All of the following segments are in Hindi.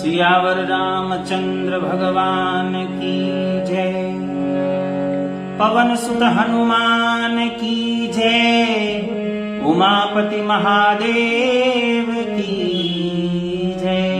सियावर रामचंद्र भगवान की जय। पवन सुत हनुमान की जय। उमापति महादेव की जय।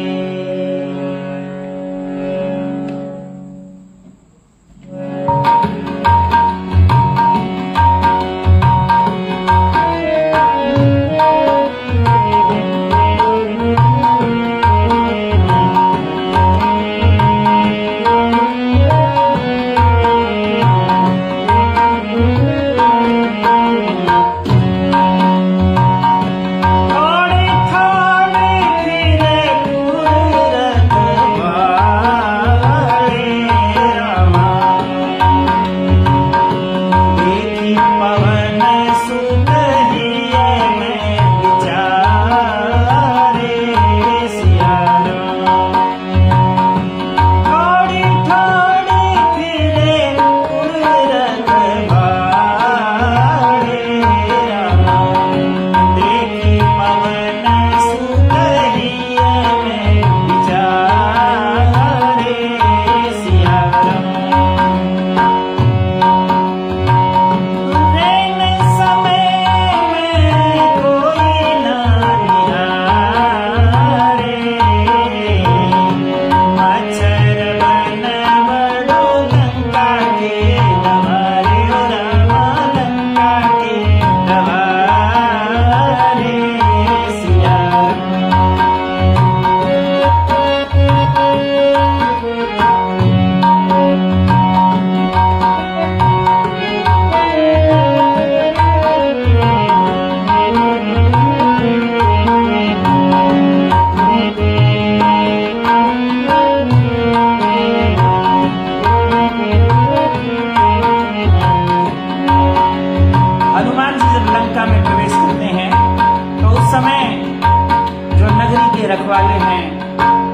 रखवाले हैं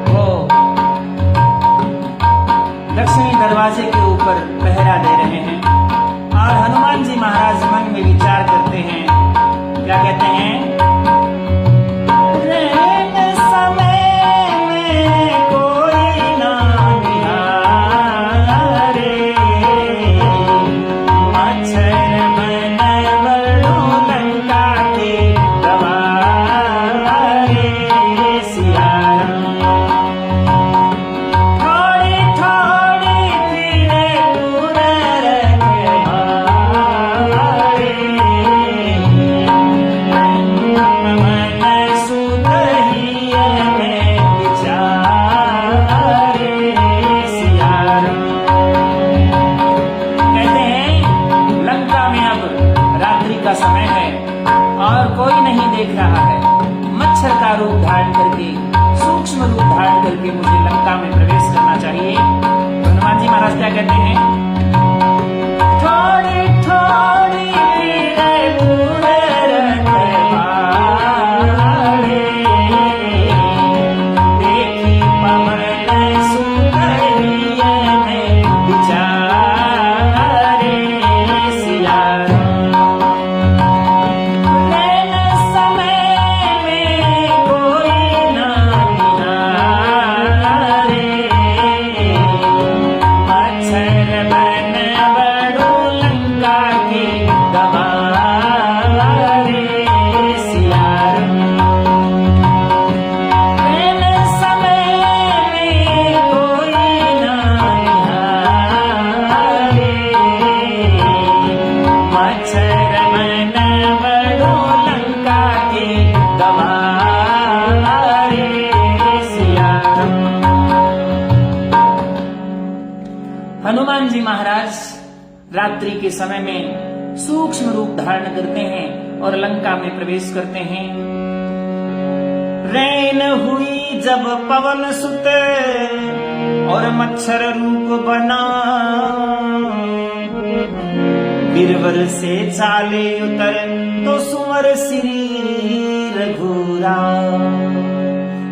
वो दक्षिणी दरवाजे के ऊपर पहरा दे रहे हैं और हनुमान जी महाराज मन में विचार करते हैं। क्या कहते हैं? समय है और कोई नहीं देख रहा है। मच्छर का रूप धारण करके, सूक्ष्म रूप धारण करके मुझे लंका में प्रवेश करना चाहिए। तो हनुमान जी महाराज क्या कहते हैं? थोड़ी थोड़ी देखी पवन हनुमान जी महाराज रात्रि के समय में सूक्ष्म रूप धारण करते हैं और लंका में प्रवेश करते हैं। रैन हुई जब पवन सुत और मच्छर रूप बना, गिरवर से चाले उतर तो सुवर श्री रघुराम।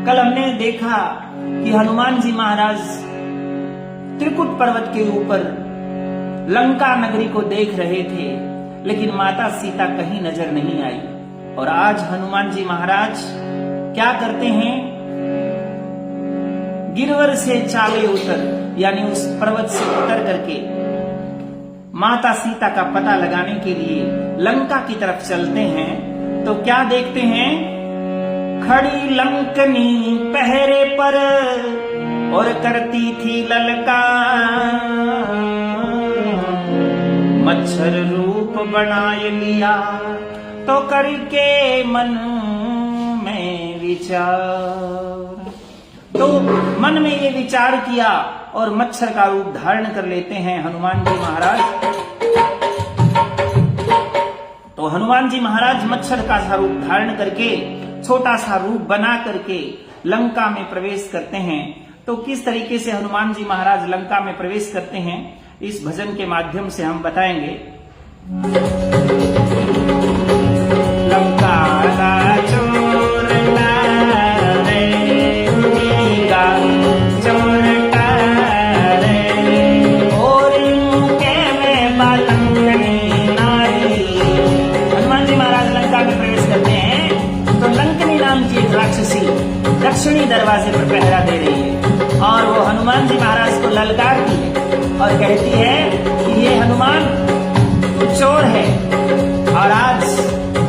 कल हमने देखा कि हनुमान जी महाराज त्रिकुट पर्वत के ऊपर लंका नगरी को देख रहे थे, लेकिन माता सीता कहीं नजर नहीं आई। और आज हनुमान जी महाराज क्या करते हैं? गिरवर से चाले उतर, यानी उस पर्वत से उतर करके माता सीता का पता लगाने के लिए लंका की तरफ चलते हैं, तो क्या देखते हैं? खड़ी लंकनी पहरे पर और करती थी ललकार, मच्छर रूप बनाए लिया तो करके मन में विचार। तो मन में ये विचार किया और मच्छर का रूप धारण कर लेते हैं हनुमान जी महाराज। तो हनुमान जी महाराज मच्छर का सा रूप धारण करके, छोटा सा रूप बना करके लंका में प्रवेश करते हैं। तो किस तरीके से हनुमान जी महाराज लंका में प्रवेश करते हैं, इस भजन के माध्यम से हम बताएंगे। लंका का चोर रे, चोर रे, और के में बालंकनी नारी। हनुमान जी महाराज लंका में प्रवेश करते हैं तो लंकनी नाम की एक राक्षसी दक्षिणी दरवाजे पर पहरा दे रही है, और वो हनुमान जी महाराज को ललकारती है और कहती है कि ये हनुमान तू चोर है और आज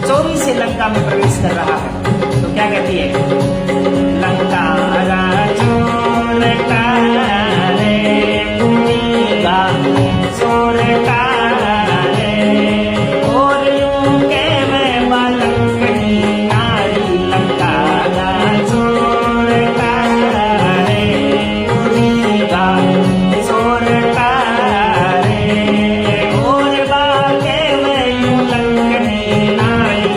चोरी से लंका में प्रवेश कर रहा है। तो क्या कहती है? लंका चोर रे, चोर रे, और यूं के मैं बालंकनी नारी। लंका चोर रे, चोर रे, और बाके में यूं लंकनी नारी।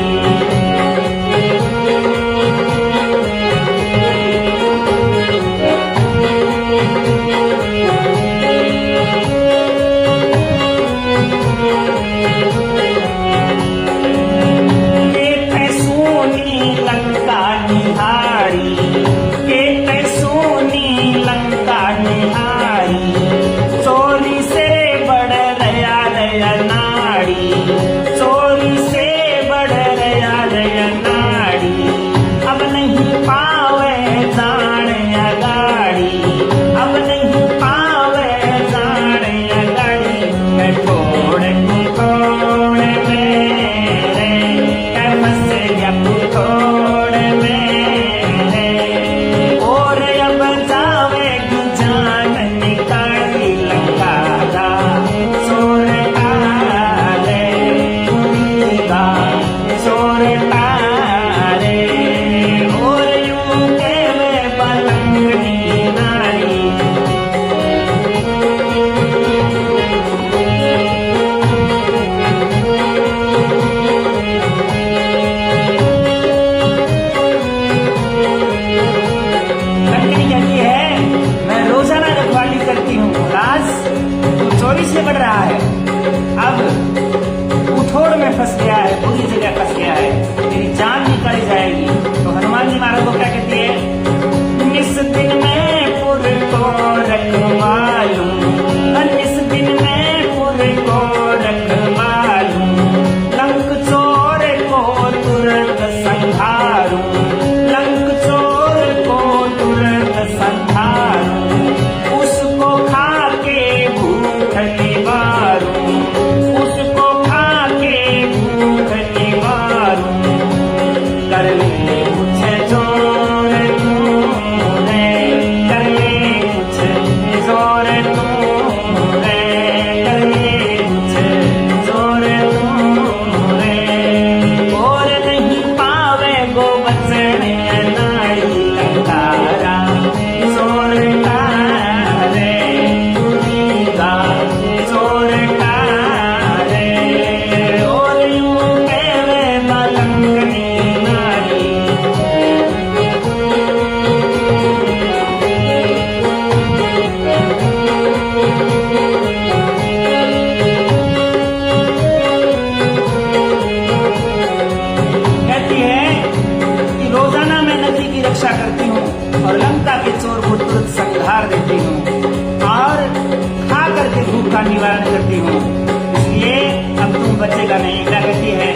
से बढ़ रहा है, अब उठोड़ में फंस गया है, बुरी जगह फंस गया है, तेरी जान निकल जाएगी। तो हनुमान जी महाराज को क्या कहती है? इस दिन में पुर को रखवालूं, इस दिन में पुर को रखवालूं, लंक चोर को तुरंत संहारूं, लंक चोर को तुरंत संहारूं, उसको खा के भूख निवारूं, उसको खा के भूख निवारूं, कर ले मुझे चोर तूने, कर ले मुझे चोर तूने, कर ले मुझे चोर तूने, और नहीं पावे गो बचने नारी लंकारा, चोर तारे तुनीगा, चोर तारे, और यूं कहवे मलंगनी नारी। कहती है कि रोजाना मैं नगरी की रक्षा करती हूँ और लंका के चोर को तुरंत संहार देती हूँ और खा करके भूख का निवारण करती हूँ, इसलिए अब तुम बचेगा नहीं। क्या कहती है?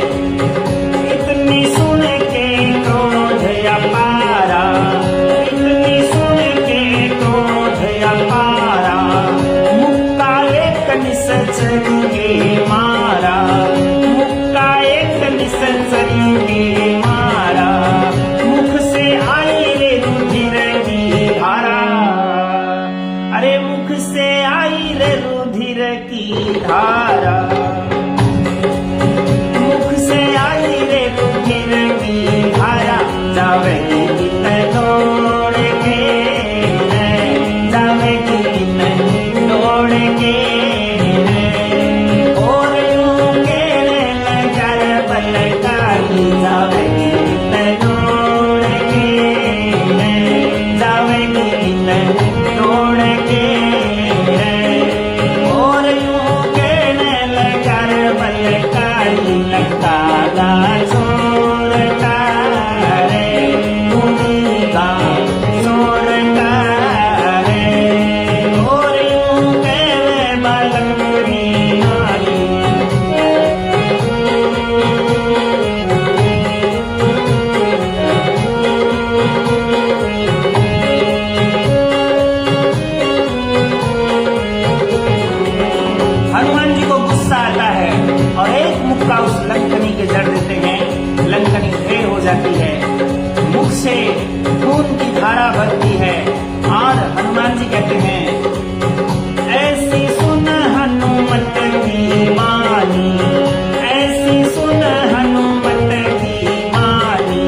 इतनी सुन के क्रोध अपारा, इतनी सुन के क्रोध मारा, मुक्का एक निसंसरी के मारा, मुख से आई रे रुधिर की धारा, अरे मुख से आई रे रुधिर की धारा, मुख से आई रे रुधिर की धारा, जावेगी कितने दौड़ के, जावेगी कितने दौड़ के, और यूं के नजर पलटाई, जावेगी कितने दौड़ के, जावेगी कितने दौड़ के, और यूं के नजर पलटाई, लगता गा छोड़ता रे, उन्हीं का छोड़ता रे, और यूं के बालकनी नारी। हनुमान जी को गुस्सा आता है और एक मुक्का उस लंकनी के जड़ देते हैं, लंकनी ढेर हो जाती है, मुख से खून की धारा बहती है, और हनुमान जी कहते हैं ऐसी सुन हनुमत की वाणी, ऐसी सुन हनुमत की वाणी,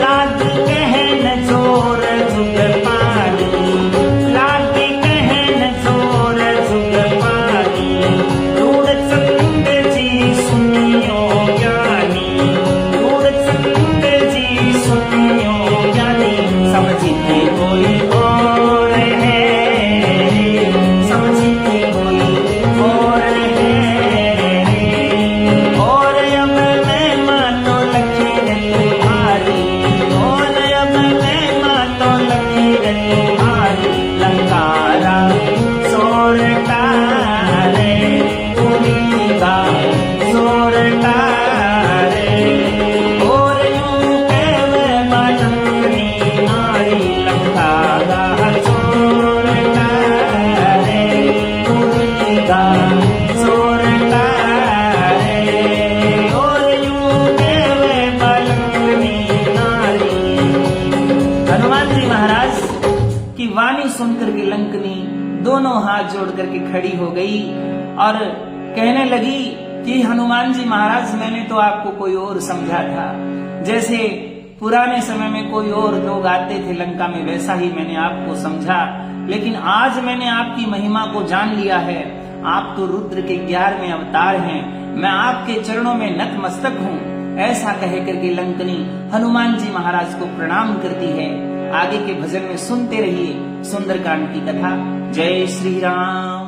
लाग कहन जोर जुग पानी, लाग कहन जोर जुग पानी, रूढ़चंद जी सुनियो ज्ञानी, रूढ़चंद जी सुनियो ज्ञानी, समझते कोई और है, समझते कोई और है, और अब मैं मानो लकीर तुम्हारी, और अब मैं मानो लकीर तुम्हारी, लंकारा सोरता रे, तुम्हीं का सोरता रे, और यूं कहवे बालकनी नारी, लंकारा सोरता रे, तुम्हीं का सोरता रे, और यूं कहवे बालकनी नारी। हनुमान जी महाराज की वाणी सुनकर के लंकनी दोनों हाथ जोड़ करके खड़ी हो गई और कहने लगी कि हनुमान जी महाराज, मैंने तो आपको कोई और समझा था, जैसे पुराने समय में कोई और लोग आते थे लंका में, वैसा ही मैंने आपको समझा, लेकिन आज मैंने आपकी महिमा को जान लिया है, आप तो रुद्र के 11वें अवतार हैं, मैं आपके चरणों में नतमस्तक हूँ। ऐसा कह करके लंकनी हनुमान जी महाराज को प्रणाम करती है। आगे के भजन में सुनते रहिए सुंदरकांड की कथा। जय श्री राम।